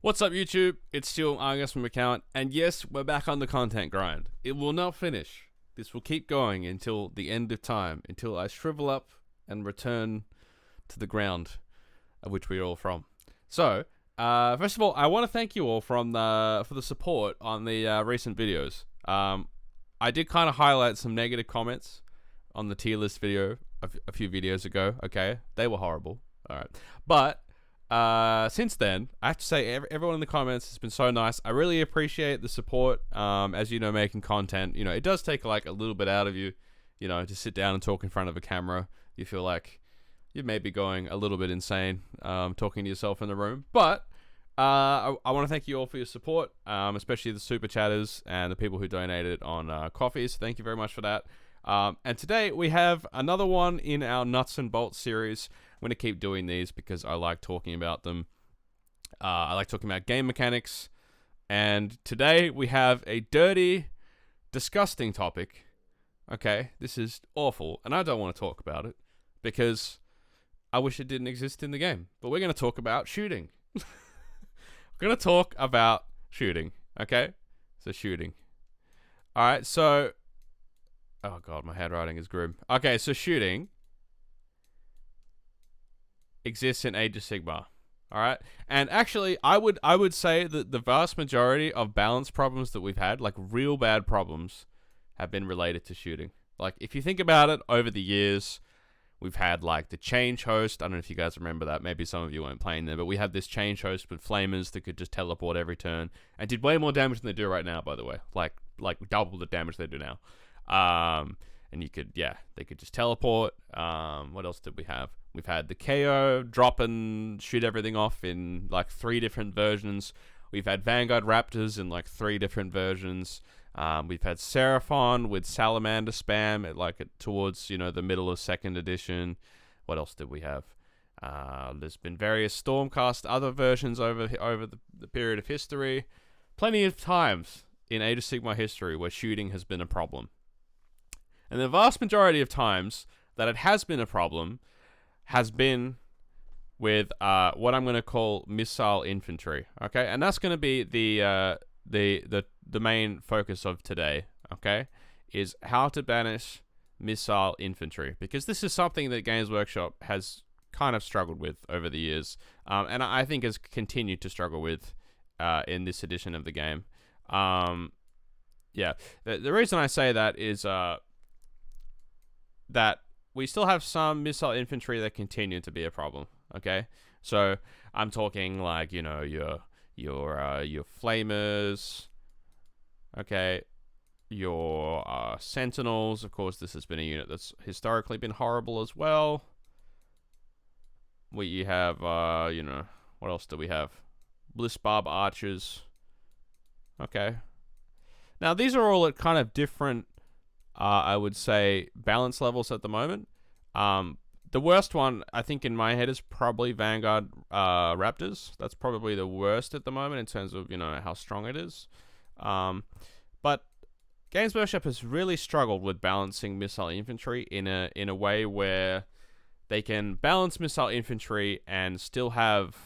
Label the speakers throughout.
Speaker 1: What's up, YouTube? It's still Argus from Account, and yes, we're back on the content grind. It will not finish. This will keep going until the end of time, until I shrivel up and return to the ground of which we're all from. So, first of all, I want to thank you all for the support on the recent videos. I did kind of highlight some negative comments on the tier list video a few videos ago. Okay, they were horrible. All right, but since then, I have to say everyone in the comments has been so nice. I really appreciate the support. As you know, making content, it does take like a little bit out of you, to sit down and talk in front of a camera. You feel like you may be going a little bit insane, talking to yourself in the room. But I want to thank you all for your support, especially the super chatters and the people who donated on coffee. So thank you very much for that. And today we have another one in our Nuts and Bolts series. I'm going to keep doing these because I like talking about them. I like talking about game mechanics. And today we have a dirty, disgusting topic. Okay, this is awful. And I don't want to talk about it because I wish it didn't exist in the game. But we're going to talk about shooting. We're going to talk about shooting. Okay? So shooting. Alright, so... Oh god, my handwriting is grim. Okay, so shooting exists in Age of Sigmar. Alright? And actually, I would say that the vast majority of balance problems that we've had, like real bad problems, have been related to shooting. Like, if you think about it, over the years, we've had like the change host. I don't know if you guys remember that. Maybe some of you weren't playing there, but we had this change host with flamers that could just teleport every turn and did way more damage than they do right now, by the way. Like double the damage they do now. And you could, they could just teleport. What else did we have? We've had the KO, drop and shoot everything off in like 3 different versions. We've had Vanguard Raptors in like 3 different versions. We've had Seraphon with Salamander spam towards, the middle of 2nd edition. What else did we have? There's been various Stormcast other versions over the period of history. Plenty of times in Age of Sigmar history where shooting has been a problem. And the vast majority of times that it has been a problem has been with what I'm going to call missile infantry. Okay, and that's going to be the main focus of today. Okay, is how to banish missile infantry, because this is something that Games Workshop has kind of struggled with over the years, and I think has continued to struggle with in this edition of the game. The reason I say that is that we still have some missile infantry that continue to be a problem. Okay, so I'm talking like your flamers. Okay, your sentinels. Of course, this has been a unit that's historically been horrible as well. You have what else do we have? Blitzbarb archers. Okay. Now, these are all at kind of different, I would say, balance levels at the moment. The worst one, I think, in my head is probably Vanguard Raptors. That's probably the worst at the moment in terms of, how strong it is. But Games Workshop has really struggled with balancing missile infantry in a way where they can balance missile infantry and still have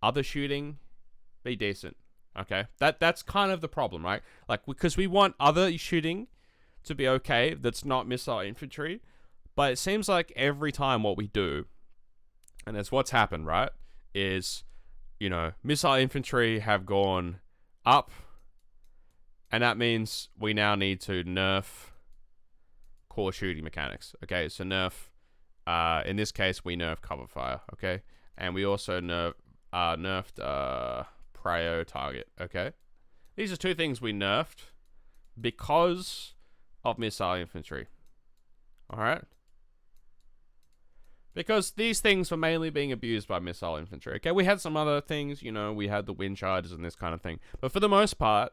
Speaker 1: other shooting be decent. Okay, that's kind of the problem, right? Like, because we want other shooting to be okay that's not missile infantry, but it seems like every time what we do, and that's what's happened, right, is, missile infantry have gone up, and that means we now need to nerf core shooting mechanics. Okay, so nerf, in this case, we nerf cover fire, okay? And we also nerfed prio target, okay? These are 2 things we nerfed because of missile infantry. Alright? Because these things were mainly being abused by missile infantry. Okay, we had some other things, we had the wind charges and this kind of thing. But for the most part,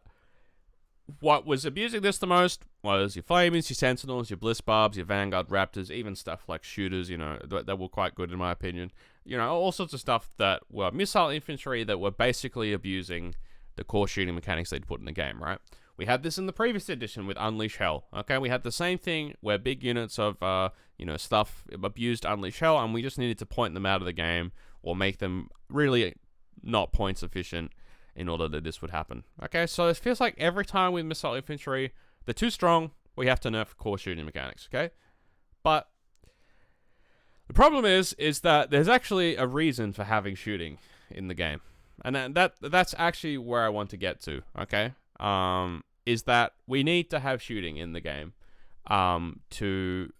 Speaker 1: what was abusing this the most was your flamers, your sentinels, your blitzbarbs, your Vanguard Raptors, even stuff like shooters, that were quite good in my opinion. All sorts of stuff that were missile infantry that were basically abusing the core shooting mechanics they'd put in the game, right? We had this in the previous edition with Unleash Hell, okay? We had the same thing where big units of, stuff abused Unleash Hell, and we just needed to point them out of the game or make them really not points efficient in order that this would happen. Okay, so it feels like every time with missile infantry, they're too strong, we have to nerf core shooting mechanics, okay? But the problem is that there's actually a reason for having shooting in the game. And that's actually where I want to get to, okay? Is that we need to have shooting in the game to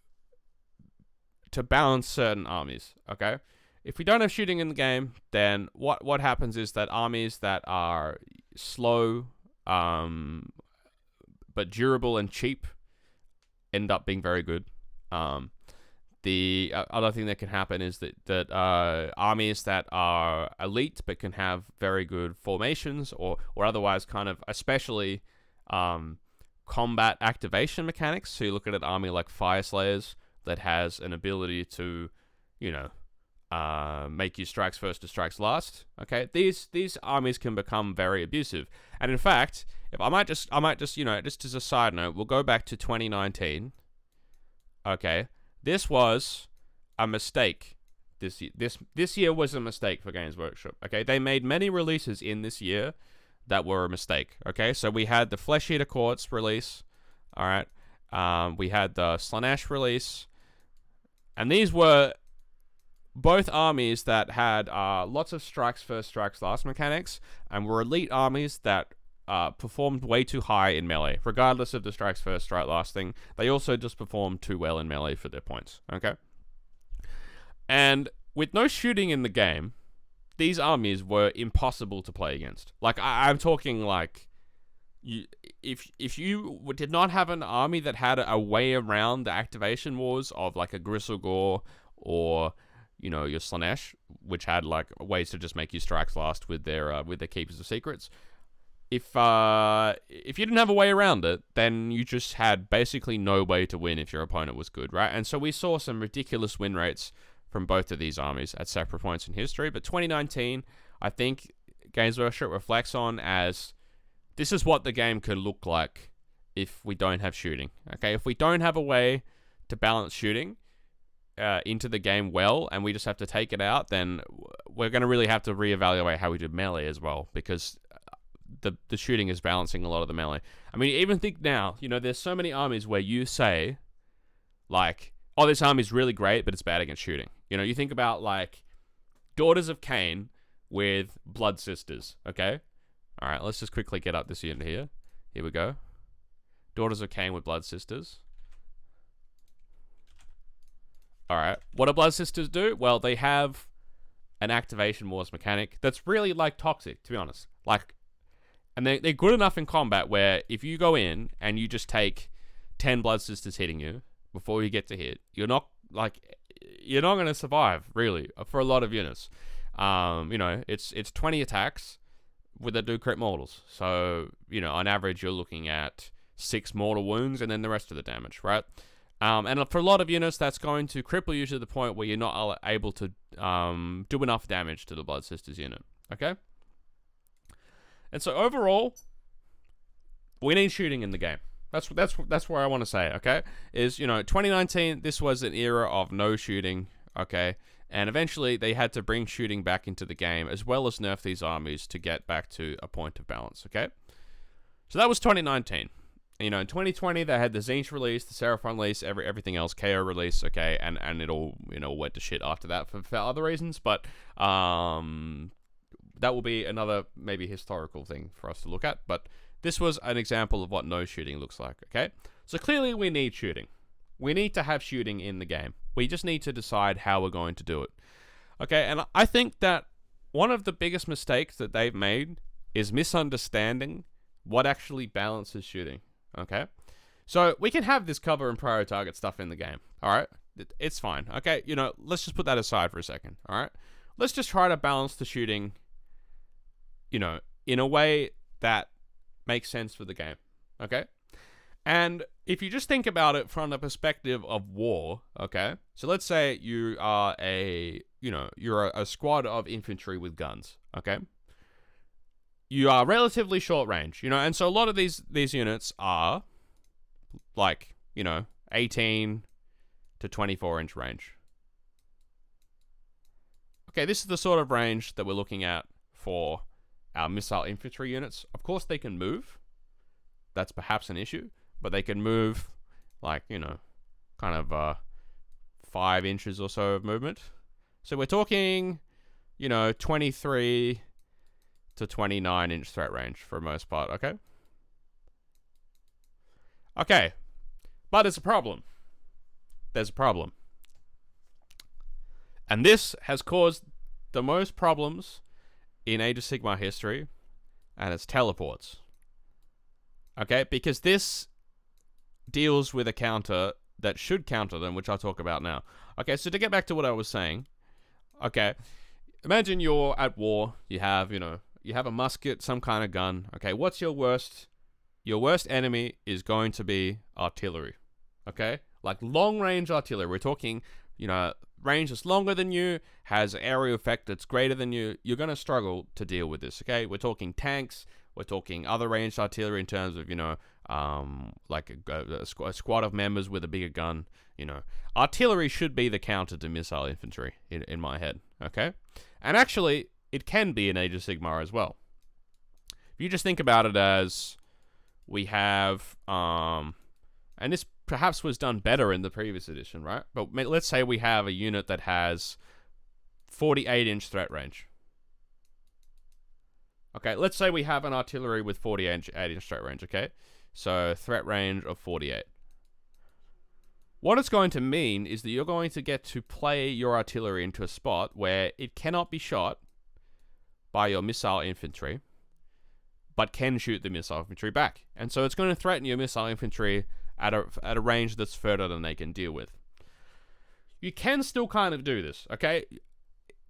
Speaker 1: balance certain armies, okay? If we don't have shooting in the game, then what happens is that armies that are slow but durable and cheap end up being very good. The other thing that can happen is that armies that are elite but can have very good formations or otherwise kind of especially combat activation mechanics. So you look at an army like Fire Slayers that has an ability to, make you strikes first to strikes last. Okay, these armies can become very abusive. And in fact, if I might just just as a side note, we'll go back to 2019. Okay, this was a mistake. This year was a mistake for Games Workshop. Okay, they made many releases in this year that were a mistake. Okay, so we had the Flesh Eater Courts release. All right, we had the Slanesh release, and these were both armies that had lots of strikes first, strikes last mechanics, and were elite armies that performed way too high in melee. Regardless of the strikes first, strike last thing, they also just performed too well in melee for their points. Okay? And with no shooting in the game, these armies were impossible to play against. Like, I'm talking like, if you did not have an army that had a way around the activation wars of like a Gristlegore or your Slanesh, which had like ways to just make you strikes last with their Keepers of Secrets. If you didn't have a way around it, then you just had basically no way to win if your opponent was good, right? And so we saw some ridiculous win rates from both of these armies at separate points in history. But 2019, I think Games Workshop reflects on as this is what the game could look like if we don't have shooting. Okay, if we don't have a way to balance shooting into the game well, and we just have to take it out, then we're going to really have to reevaluate how we do melee as well, because the shooting is balancing a lot of the melee. I mean, even think now, there's so many armies where you say, like, oh, this army's really great, but it's bad against shooting. You think about, like, Daughters of Cain with Blood Sisters, okay? All right, let's just quickly get up this unit here. Here we go. Daughters of Cain with Blood Sisters. All right, what do Blood Sisters do? Well, they have an activation wars mechanic that's really, like, toxic, to be honest. Like, and they're good enough in combat where if you go in and you just take 10 Blood Sisters hitting you before you get to hit, you're not going to survive, really, for a lot of units. It's 20 attacks with that do crit mortals. So, on average, you're looking at 6 mortal wounds and then the rest of the damage, right? And for a lot of units, that's going to cripple you to the point where you're not able to do enough damage to the Blood Sisters unit, okay? And so overall, we need shooting in the game. That's where I want to say, okay? Is, 2019, this was an era of no shooting, okay? And eventually, they had to bring shooting back into the game, as well as nerf these armies to get back to a point of balance, okay? So that was 2019. In 2020, they had the Tzeentch release, the Seraphon release, everything else, KO release, okay? And it all, went to shit after that for other reasons, but that will be another maybe historical thing for us to look at, but this was an example of what no shooting looks like, okay? So clearly we need shooting. We need to have shooting in the game. We just need to decide how we're going to do it. Okay, and I think that one of the biggest mistakes that they've made is misunderstanding what actually balances shooting, okay? So we can have this cover and prior target stuff in the game, all right? It's fine, okay? Let's just put that aside for a second, all right? Let's just try to balance the shooting, in a way that makes sense for the game, okay? And if you just think about it from the perspective of war, okay? So let's say you are you're a squad of infantry with guns, okay? You are relatively short range, and so a lot of these units are like, 18 to 24 inch range. Okay, this is the sort of range that we're looking at for our missile infantry units. Of course, they can move. That's perhaps an issue, but they can move, like, you know, kind of 5 inches or so of movement. So we're talking, you know, 23 to 29 inch threat range for the most part, okay? Okay, but there's a problem. There's a problem. And this has caused the most problems in Age of Sigmar history, and it's teleports. Okay, because this deals with a counter that should counter them, which I'll talk about now. Okay, so to get back to what I was saying, okay, imagine you're at war, you have, you know, you have a musket, some kind of gun. Okay, what's your worst? Your worst enemy is going to be artillery. Okay, like long range artillery. We're talking, you know, range that's longer than you, has aerial effect that's greater than you. You're going to struggle to deal with this. Okay, we're talking tanks. We're talking other ranged artillery in terms of, you know, like a squad of members with a bigger gun. You know, artillery should be the counter to missile infantry in my head. Okay, and actually, it can be in Age of Sigmar as well. If you just think about it as we have, and this perhaps was done better in the previous edition, right? But let's say we have a unit that has 48-inch threat range. Okay, let's say we have an artillery with 48-inch threat range, okay? So threat range of 48. What it's going to mean is that you're going to get to play your artillery into a spot where it cannot be shot by your missile infantry, but can shoot the missile infantry back. And so it's going to threaten your missile infantry at a range that's further than they can deal with. You can still kind of do this, okay?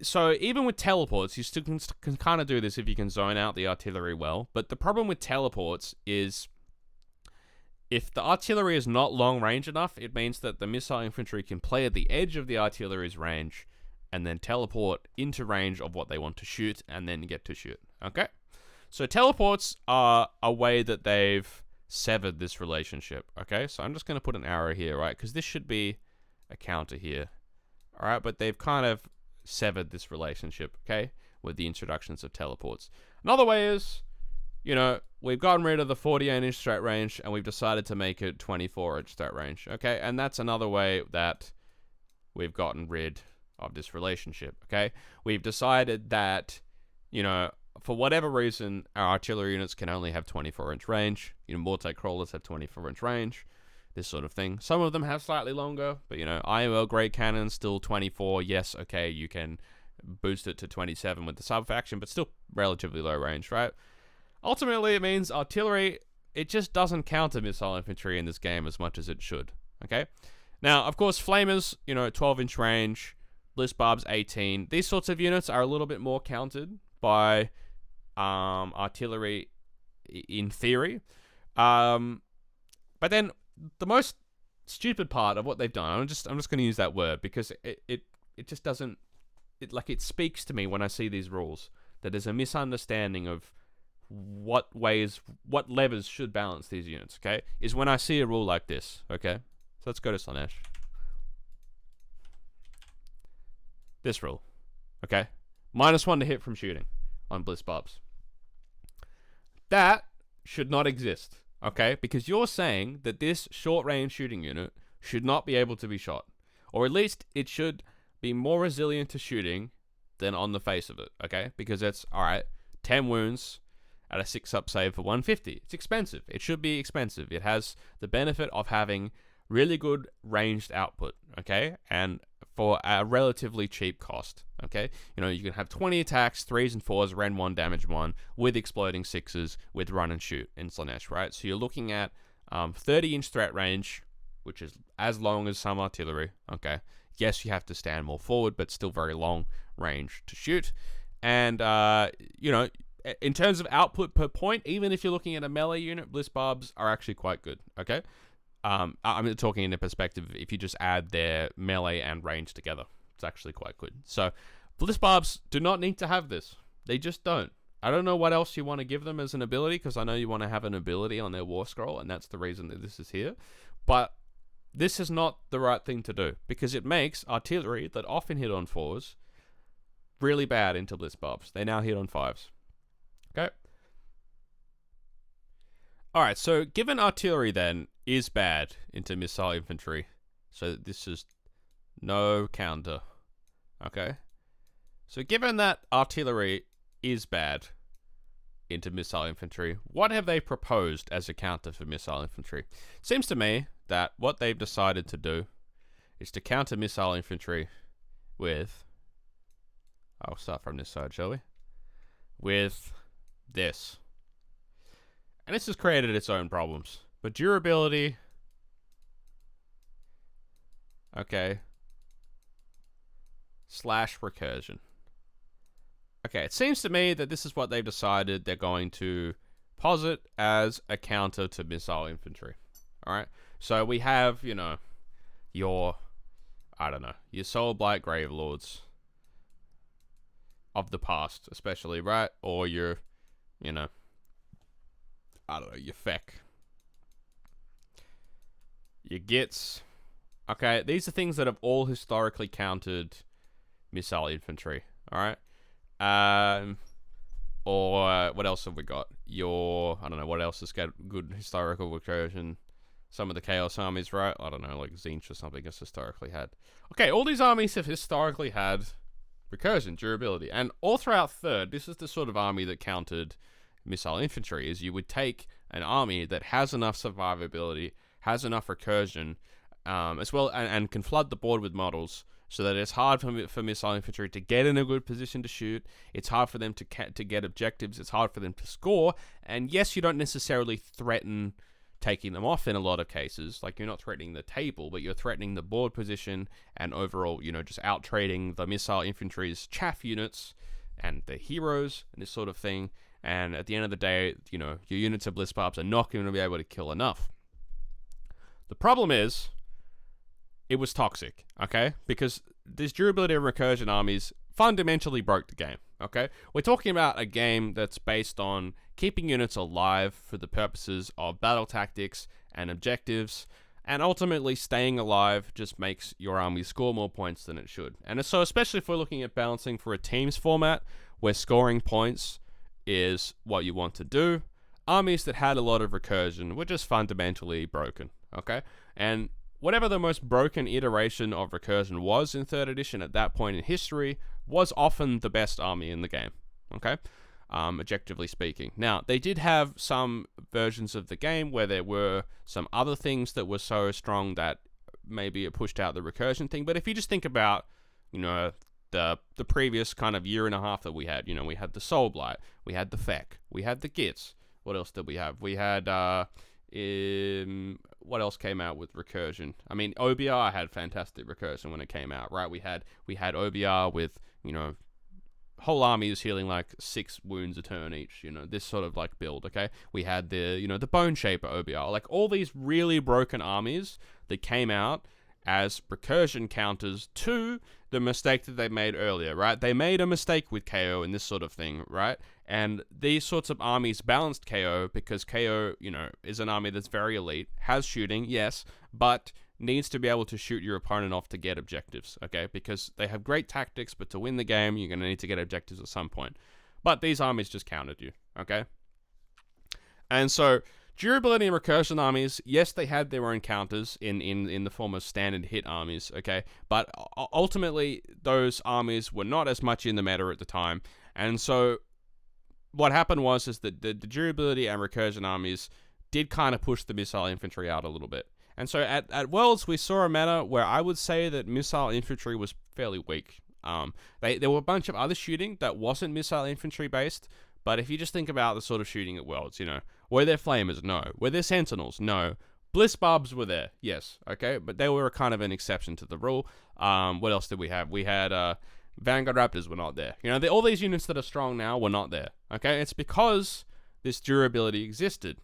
Speaker 1: So even with teleports, you still can kind of do this if you can zone out the artillery well. But the problem with teleports is if the artillery is not long range enough, it means that the missile infantry can play at the edge of the artillery's range and then teleport into range of what they want to shoot and then get to shoot, okay? So teleports are a way that they've severed this relationship, okay? So I'm just going to put an arrow here, right? Because this should be a counter here, all right? But they've kind of severed this relationship, okay, with the introductions of teleports. Another way is, you know, we've gotten rid of the 48-inch threat range and we've decided to make it 24-inch threat range, okay? And that's another way that we've gotten rid of this relationship, okay? We've decided that, you know, for whatever reason, our artillery units can only have 24-inch range. You know, multi-crawlers have 24-inch range, this sort of thing. Some of them have slightly longer, but, you know, IML grade cannons, still 24. Yes, okay, you can boost it to 27 with the sub-faction, but still relatively low range, right? Ultimately, it means artillery, it just doesn't counter missile infantry in this game as much as it should, okay? Now, of course, flamers, you know, 12-inch range, bliss barbs 18. These sorts of units are a little bit more countered by artillery in theory. But then the most stupid part of what they've done, I'm just going to use that word because it just doesn't, it speaks to me when I see these rules that there's a misunderstanding of what levers should balance these units, okay? Is when I see a rule like this, okay? So let's go to Slanesh. This rule, okay? -1 to hit from shooting on bliss barbs. That should not exist, okay? Because you're saying that this short-range shooting unit should not be able to be shot. Or at least it should be more resilient to shooting than on the face of it, okay? Because it's, alright, 10 wounds at a 6-up save for 150. It's expensive. It should be expensive. It has the benefit of having really good ranged output, okay? And for a relatively cheap cost, okay? You know, you can have 20 attacks, 3s and 4s, Ren 1, damage 1, with exploding 6s, with run and shoot in Slanesh, right? So you're looking at 30-inch threat range, which is as long as some artillery, okay? Yes, you have to stand more forward, but still very long range to shoot. And, you know, in terms of output per point, even if you're looking at a melee unit, bliss barbs are actually quite good, okay? I'm talking in a perspective, if you just add their melee and range together, it's actually quite good. So, bliss barbs do not need to have this. They just don't. I don't know what else you want to give them as an ability, because I know you want to have an ability on their war scroll, and that's the reason that this is here. But this is not the right thing to do, because it makes artillery that often hit on 4s really bad into bliss barbs. They now hit on 5s. Okay. Alright, so given artillery then is bad into missile infantry, so this is no counter. Okay. So given that artillery is bad into missile infantry, what have they proposed as a counter for missile infantry? Seems to me that what they've decided to do is to counter missile infantry with... I'll start from this side, shall we? With this. And this has created its own problems. But durability... Okay. Slash recursion. Okay, it seems to me that this is what they've decided they're going to posit as a counter to missile infantry. Alright? So we have, you know, your... I don't know. Your Soul Blight Gravelords of the past, especially, right? Or your, you know... I don't know, your Feck. Your Gits. Okay, these are things that have all historically countered missile infantry. Alright? Or what else have we got? Your... I don't know, what else has got good historical recursion? Some of the Chaos armies, right? I don't know, like Zinch or something has historically had. Okay, all these armies have historically had recursion, durability. And all throughout Third, this is the sort of army that countered missile infantry, is you would take an army that has enough survivability, has enough recursion, as well, and can flood the board with models, so that it's hard for missile infantry to get in a good position to shoot. It's hard for them to get objectives. It's hard for them to score. And yes, you don't necessarily threaten taking them off in a lot of cases. Like, you're not threatening the table, but you're threatening the board position and overall, you know, just out-trading the missile infantry's chaff units and the heroes and this sort of thing. And at the end of the day, you know, your units of Bliss Barbs are not going to be able to kill enough. The problem is, it was toxic, okay? Because these durability and recursion armies fundamentally broke the game, okay? We're talking about a game that's based on keeping units alive for the purposes of battle tactics and objectives, and ultimately staying alive just makes your army score more points than it should. And so especially if we're looking at balancing for a teams format, where scoring points is what you want to do, armies that had a lot of recursion were just fundamentally broken, okay? And whatever the most broken iteration of recursion was in 3rd edition at that point in history was often the best army in the game, okay? Objectively speaking. Now, they did have some versions of the game where there were some other things that were so strong that maybe it pushed out the recursion thing, but if you just think about, you know, the previous kind of year and a half that we had, you know, we had the Soul Blight, we had the Feck, we had the Gits. What else did we have? We had, what else came out with recursion? I mean, OBR had fantastic recursion when it came out, right? We had OBR with, you know, whole armies healing like 6 wounds a turn each, you know, this sort of like build, okay? We had the, you know, the Bone Shaper OBR, like all these really broken armies that came out as recursion counters to the mistake that they made earlier, right? They made a mistake with KO and this sort of thing, right? And these sorts of armies balanced KO because KO, you know, is an army that's very elite, has shooting, yes, but needs to be able to shoot your opponent off to get objectives, okay? Because they have great tactics, but to win the game, you're going to need to get objectives at some point. But these armies just countered you, okay? And so, durability and recursion armies, yes, they had their own counters in the form of standard hit armies, okay? But ultimately, those armies were not as much in the meta at the time. And so, what happened was is that the durability and recursion armies did kind of push the missile infantry out a little bit. And so at Worlds, we saw a meta where I would say that missile infantry was fairly weak. There were a bunch of other shooting that wasn't missile infantry based, but if you just think about the sort of shooting at Worlds, you know, were there flamers? No. Were there sentinels? No. Bliss Barbs were there, yes, okay, but they were kind of an exception to the rule. What else did we have? We had Vanguard Raptors were not there. You know, all these units that are strong now were not there, okay? It's because this durability existed.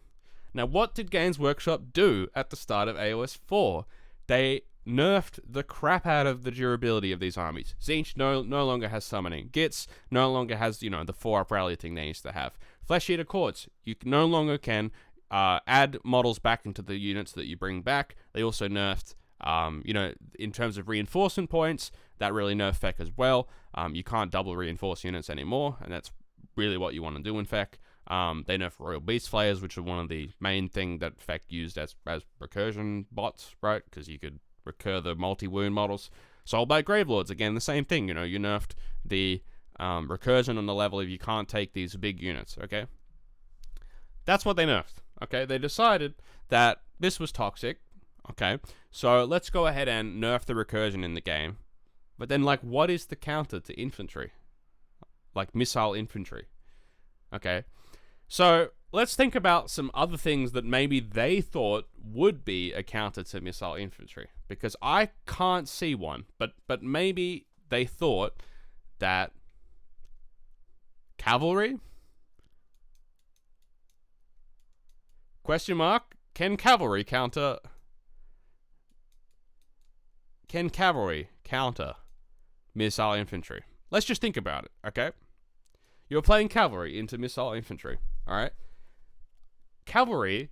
Speaker 1: Now, what did Games Workshop do at the start of AOS 4? They nerfed the crap out of the durability of these armies. Zinch no longer has summoning. Gits no longer has, you know, the 4-up rally thing they used to have. Flesh Eater Courts, you no longer can add models back into the units that you bring back. They also nerfed, you know, in terms of reinforcement points, that really nerfed Feck as well. You can't double reinforce units anymore, and that's really what you want to do in FEC. They nerf Royal Beast Flayers, which are one of the main thing that FEC used as recursion bots, right? Because you could recur the multi-wound models. Soulblight Gravelords, again, the same thing. You know, you nerfed the recursion on the level if you can't take these big units, okay? That's what they nerfed, okay? They decided that this was toxic, okay? So let's go ahead and nerf the recursion in the game. But then, like, what is the counter to infantry? Like, missile infantry, okay? So let's think about some other things that maybe they thought would be a counter to missile infantry. Because I can't see one, but maybe they thought that cavalry? Question mark? Can cavalry counter missile infantry? Let's just think about it, okay? You're playing cavalry into missile infantry, alright? Cavalry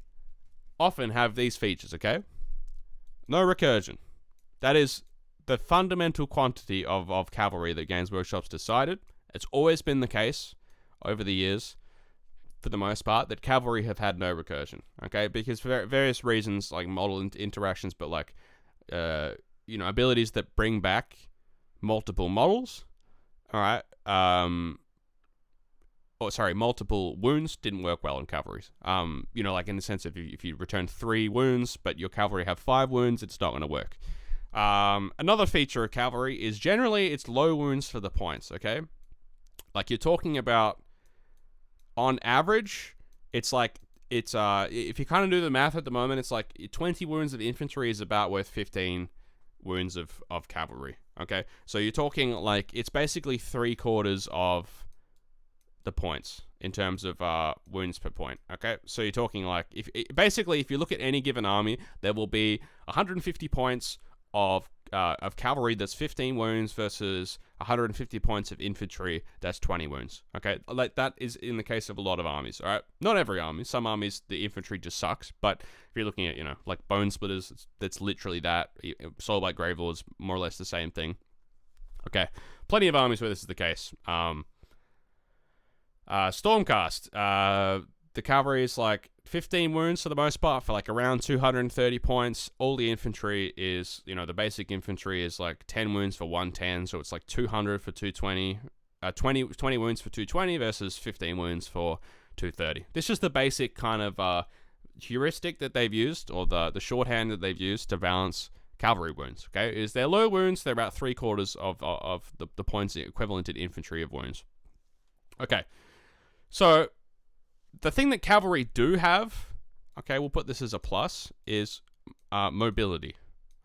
Speaker 1: often have these features, okay? No recursion. That is the fundamental quantity of cavalry that Games Workshop's decided. It's always been the case over the years, for the most part, that cavalry have had no recursion, okay? Because for various reasons, like model interactions, but like, you know, abilities that bring back multiple models, alright? Multiple wounds didn't work well in cavalries. You know, like in the sense of if you return 3 wounds, but your cavalry have 5 wounds, it's not going to work. Another feature of cavalry is generally it's low wounds for the points, okay? Like you're talking about, on average, it's like, if you kind of do the math at the moment, it's like 20 wounds of infantry is about worth 15 wounds of cavalry, okay? So you're talking like, it's basically 3/4 of the points in terms of wounds per point, okay? So you're talking like, if you look at any given army, there will be 150 points of cavalry that's 15 wounds versus 150 points of infantry that's 20 wounds, okay? Like that is in the case of a lot of armies, all right? Not every army. Some armies, the infantry just sucks, but if you're looking at, you know, like Bone Splitters, that's literally that. Soulblight Gravelords, more or less the same thing. Okay, plenty of armies where this is the case. Stormcast, the cavalry is like 15 wounds for the most part, for like around 230 points. All the infantry is, you know, the basic infantry is like 10 wounds for 110, so it's like 200 for 220, 20 wounds for 220 versus 15 wounds for 230. This is the basic kind of heuristic that they've used, or the shorthand that they've used to balance cavalry wounds, okay? Is their low wounds, they're about 3/4 of the points equivalent in infantry of wounds. Okay, so the thing that cavalry do have, okay, we'll put this as a plus, is mobility,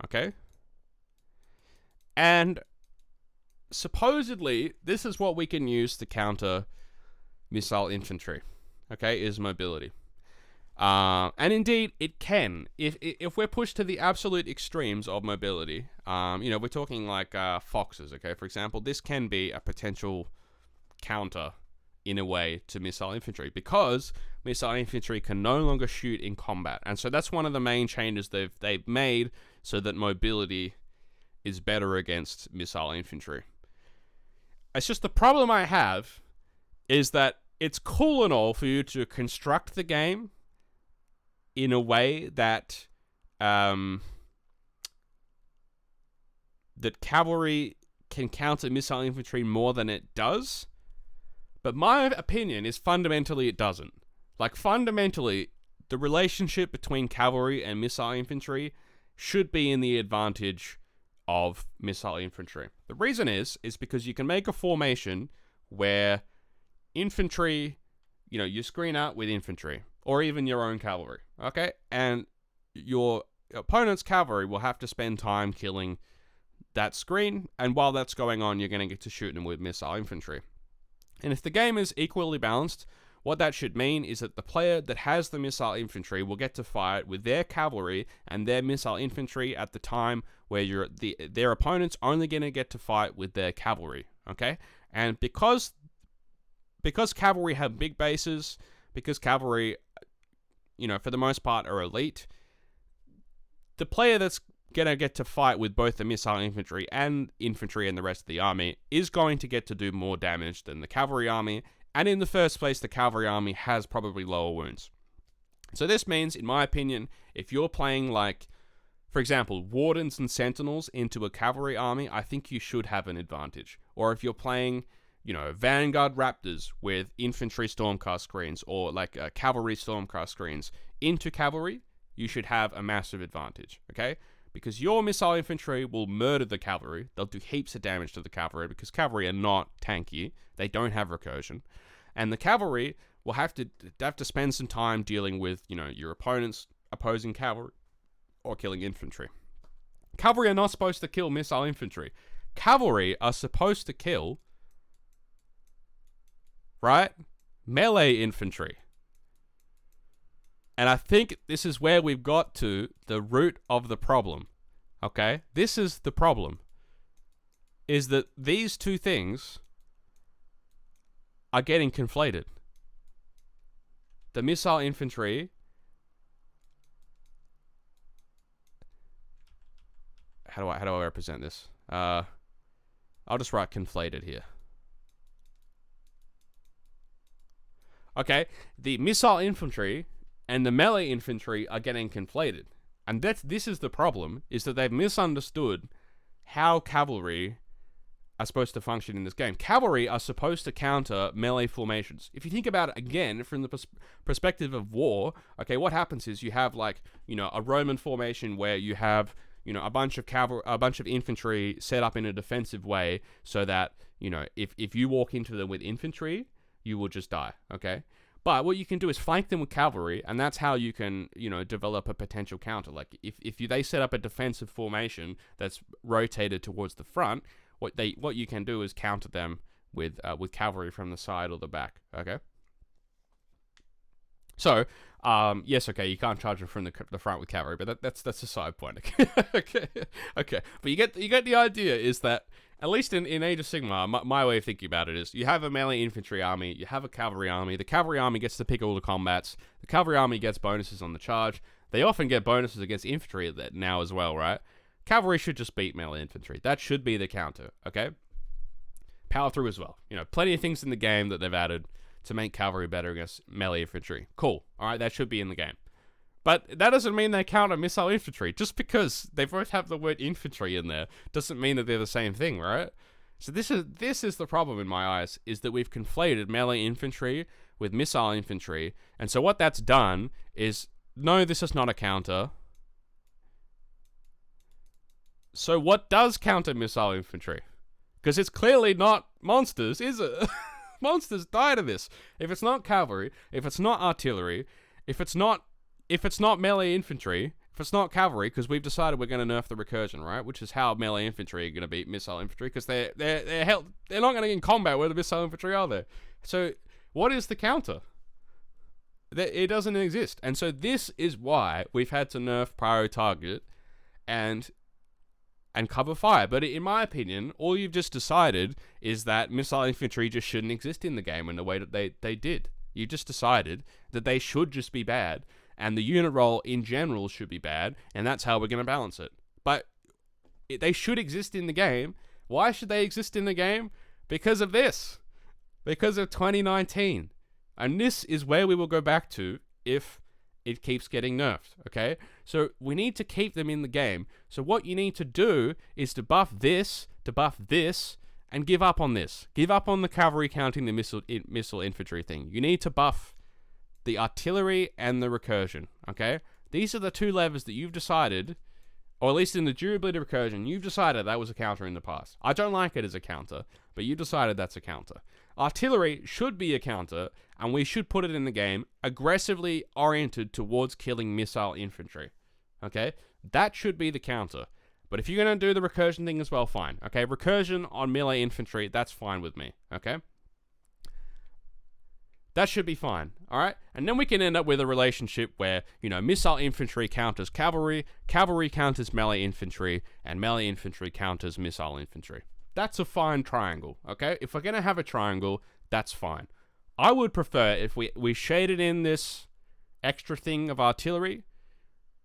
Speaker 1: okay? And supposedly, this is what we can use to counter missile infantry, okay, is mobility. And indeed, it can. If we're pushed to the absolute extremes of mobility, you know, we're talking like foxes, okay? For example, this can be a potential counter in a way to missile infantry, because missile infantry can no longer shoot in combat. And so that's one of the main changes they've made, so that mobility is better against missile infantry. It's just the problem I have is that it's cool and all for you to construct the game in a way that that cavalry can counter missile infantry more than it does. But my opinion is fundamentally it doesn't. Like, fundamentally, the relationship between cavalry and missile infantry should be in the advantage of missile infantry. The reason is because you can make a formation where infantry, you know, you screen out with infantry, or even your own cavalry, okay? And your opponent's cavalry will have to spend time killing that screen, and while that's going on, you're going to get to shoot them with missile infantry. And if the game is equally balanced, what that should mean is that the player that has the missile infantry will get to fight with their cavalry and their missile infantry at the time where their opponent's only going to get to fight with their cavalry, okay? And because cavalry have big bases, because cavalry, you know, for the most part are elite, the player that's going to get to fight with both the missile infantry and the rest of the army is going to get to do more damage than the cavalry army, And in the first place, the cavalry army has probably lower wounds. So this means, in my opinion, if you're playing like, for example, wardens and sentinels into a cavalry army, I think you should have an advantage. Or if you're playing, Vanguard Raptors with infantry stormcast screens or like cavalry stormcast screens into cavalry, you should have a massive advantage, okay? Because your missile infantry will murder the cavalry. They'll do heaps of damage to the cavalry because cavalry are not tanky. They don't have recursion. And the cavalry will have to spend some time dealing with, your opponent's opposing cavalry or killing infantry. Cavalry are not supposed to kill missile infantry. Cavalry are supposed to kill, right, melee infantry. And I think this is where we've got to the root of the problem, okay? This is the problem, is that these two things are getting conflated. The missile infantry, how do I represent this? I'll just write conflated here. Okay, the missile infantry and the melee infantry are getting conflated. And this is the problem, is that they've misunderstood how cavalry are supposed to function in this game. Cavalry are supposed to counter melee formations. If you think about it again from the perspective of war, okay, what happens is you have like, a Roman formation where you have, a bunch of infantry set up in a defensive way so that, if you walk into them with infantry, you will just die, okay? But what you can do is flank them with cavalry, and that's how you can, develop a potential counter. Like, if they set up a defensive formation that's rotated towards the front, what you can do is counter them with cavalry from the side or the back, okay? So, yes, okay, you can't charge them from the front with cavalry, but that's a side point. Okay. But you get the idea is that, at least in Age of Sigmar, my way of thinking about it is you have a melee infantry army, you have a cavalry army. The cavalry army gets to pick all the combats. The cavalry army gets bonuses on the charge. They often get bonuses against infantry now as well, right? Cavalry should just beat melee infantry. That should be the counter, okay? Power through as well. Plenty of things in the game that they've added to make cavalry better against melee infantry. Cool. All right, that should be in the game. But that doesn't mean they counter missile infantry. Just because they both have the word infantry in there doesn't mean that they're the same thing, right? So this is the problem in my eyes, is that we've conflated melee infantry with missile infantry. And so what that's done is, no, this is not a counter. So what does counter missile infantry? Because it's clearly not monsters, is it? Monsters die to this. If it's not cavalry, if it's not artillery, if it's not melee infantry, if it's not cavalry, because we've decided we're going to nerf the recursion, right? Which is how melee infantry are going to beat missile infantry, because they're not going to get in combat where the missile infantry are there. So what is the counter? It doesn't exist. And so this is why we've had to nerf priority target and cover fire. But in my opinion, all you've just decided is that missile infantry just shouldn't exist in the game in the way that they did. You just decided that they should just be bad, and the unit roll in general should be bad, and that's how we're going to balance it. But they should exist in the game. Why should they exist in the game? Because of this. Because of 2019. And this is where we will go back to if it keeps getting nerfed, okay? So we need to keep them in the game. So what you need to do is to buff this, and give up on this. Give up on the cavalry counting the missile infantry thing. You need to buff the artillery and the recursion, okay? These are the two levers that you've decided, or at least in the durability recursion, you've decided that was a counter in the past. I don't like it as a counter, but you decided that's a counter. Artillery should be a counter, and we should put it in the game aggressively oriented towards killing missile infantry, okay? That should be the counter. But if you're going to do the recursion thing as well, fine, okay? Recursion on melee infantry, that's fine with me, okay? That should be fine, alright? And then we can end up with a relationship where, missile infantry counters cavalry, cavalry counters melee infantry, and melee infantry counters missile infantry. That's a fine triangle, okay? If we're going to have a triangle, that's fine. I would prefer if we shaded in this extra thing of artillery,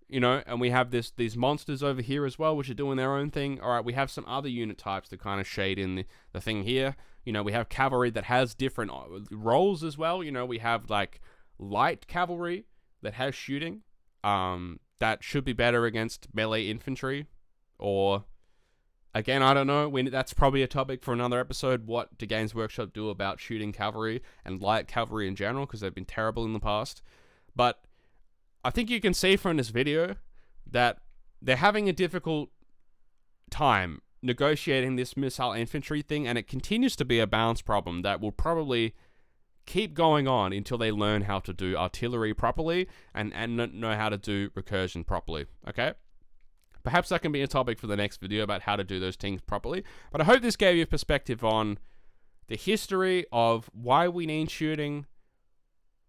Speaker 1: you know, and we have these monsters over here as well, which are doing their own thing. All right, we have some other unit types to kind of shade in the thing here. You know, we have cavalry that has different roles as well. You know, we have like light cavalry that has shooting. That should be better against melee infantry, or again, I don't know. That's probably a topic for another episode. What do Games Workshop do about shooting cavalry and light cavalry in general? Because they've been terrible in the past. But I think you can see from this video that they're having a difficult time negotiating this missile infantry thing, and it continues to be a balance problem that will probably keep going on until they learn how to do artillery properly and know how to do recursion properly, okay? Perhaps that can be a topic for the next video about how to do those things properly. But I hope this gave you a perspective on the history of why we need shooting,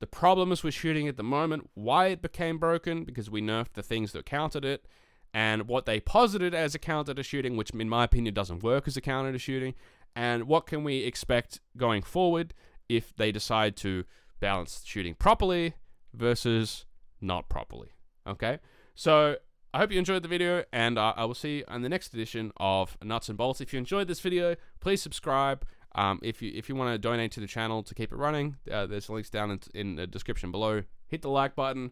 Speaker 1: the problems with shooting at the moment, why it became broken, because we nerfed the things that countered it, and what they posited as a counter to shooting, which in my opinion doesn't work as a counter to shooting, and what can we expect going forward if they decide to balance shooting properly versus not properly, okay? So I hope you enjoyed the video, and I will see you on the next edition of Nuts and Bolts. If you enjoyed this video, please subscribe. If you want to donate to the channel to keep it running, there's links down in the description below. Hit the like button,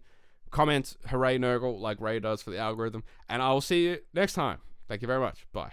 Speaker 1: comment hooray Nurgle like Ray does for the algorithm, and I will see you next time. Thank you very much. Bye.